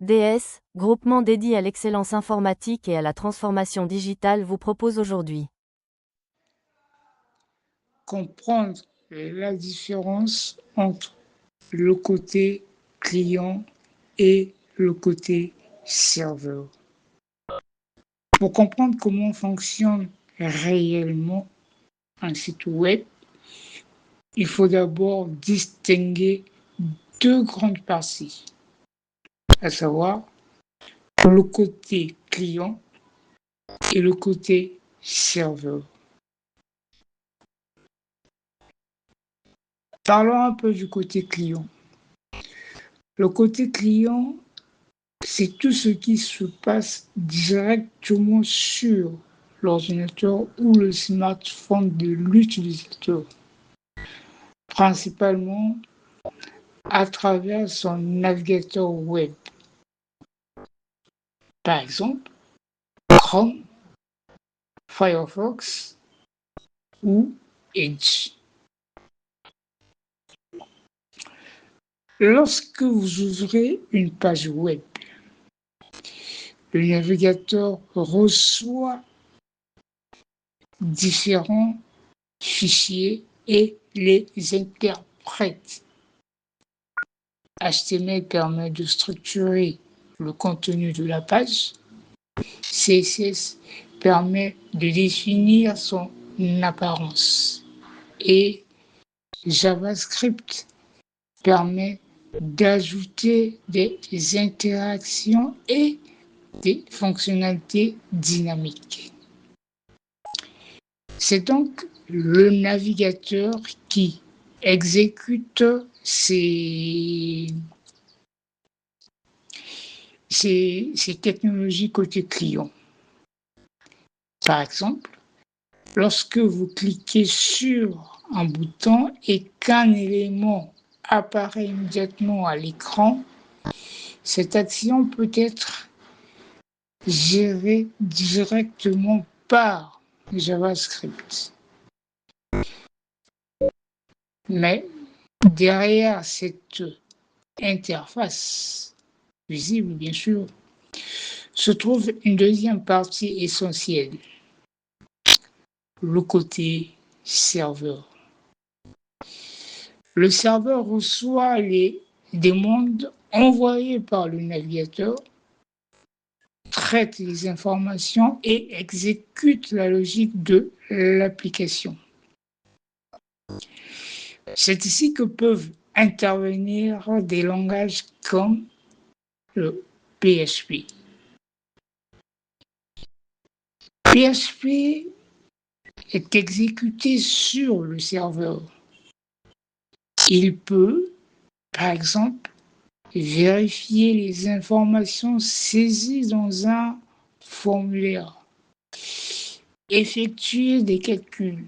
DS, groupement dédié à l'excellence informatique et à la transformation digitale, vous propose aujourd'hui comprendre la différence entre le côté client et le côté serveur. Pour comprendre comment fonctionne réellement un site web, il faut d'abord distinguer deux grandes parties, à savoir le côté client et le côté serveur. Parlons un peu du côté client. Le côté client, c'est tout ce qui se passe directement sur l'ordinateur ou le smartphone de l'utilisateur, principalement à travers son navigateur web. Par exemple, Chrome, Firefox ou Edge. Lorsque vous ouvrez une page web, le navigateur reçoit différents fichiers et les interprète. HTML permet de structurer le contenu de la page. CSS permet de définir son apparence. Et JavaScript permet d'ajouter des interactions et des fonctionnalités dynamiques. C'est donc le navigateur qui exécute ces technologies côté client. Par exemple, lorsque vous cliquez sur un bouton et qu'un élément apparaît immédiatement à l'écran, cette action peut être gérée directement par JavaScript. Mais derrière cette interface visible, bien sûr, se trouve une deuxième partie essentielle, le côté serveur. Le serveur reçoit les demandes envoyées par le navigateur, traite les informations et exécute la logique de l'application. C'est ici que peuvent intervenir des langages comme le PHP. PHP est exécuté sur le serveur. Il peut, par exemple, vérifier les informations saisies dans un formulaire, effectuer des calculs,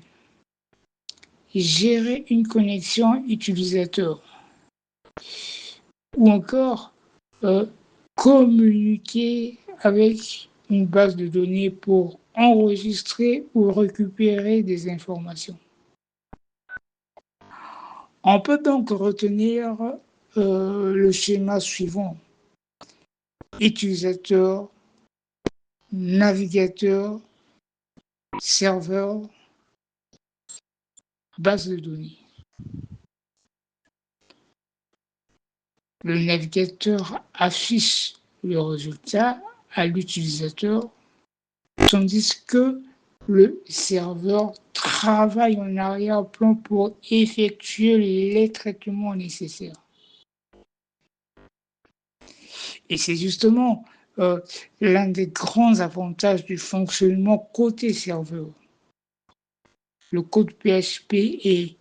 gérer une connexion utilisateur ou encore communiquer avec une base de données pour enregistrer ou récupérer des informations. On peut donc retenir le schéma suivant: utilisateur, navigateur, serveur, base de données. Le navigateur affiche le résultat à l'utilisateur, tandis que le serveur travaille en arrière-plan pour effectuer les traitements nécessaires. Et c'est justement l'un des grands avantages du fonctionnement côté serveur. Le code PHP et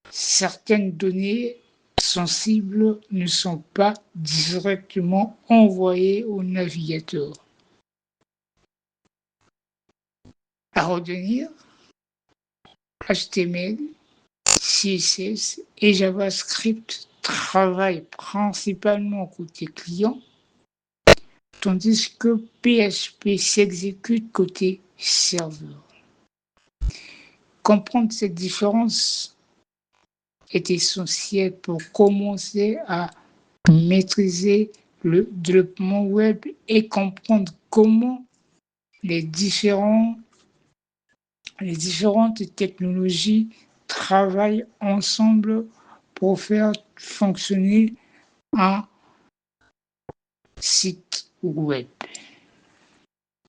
certaines données sensibles ne sont pas directement envoyées au navigateur. À retenir, HTML, CSS et JavaScript travaillent principalement côté client, tandis que PHP s'exécute côté serveur. Comprendre cette différence est essentiel pour commencer à maîtriser le développement web et comprendre comment les différentes technologies travaillent ensemble pour faire fonctionner un site web.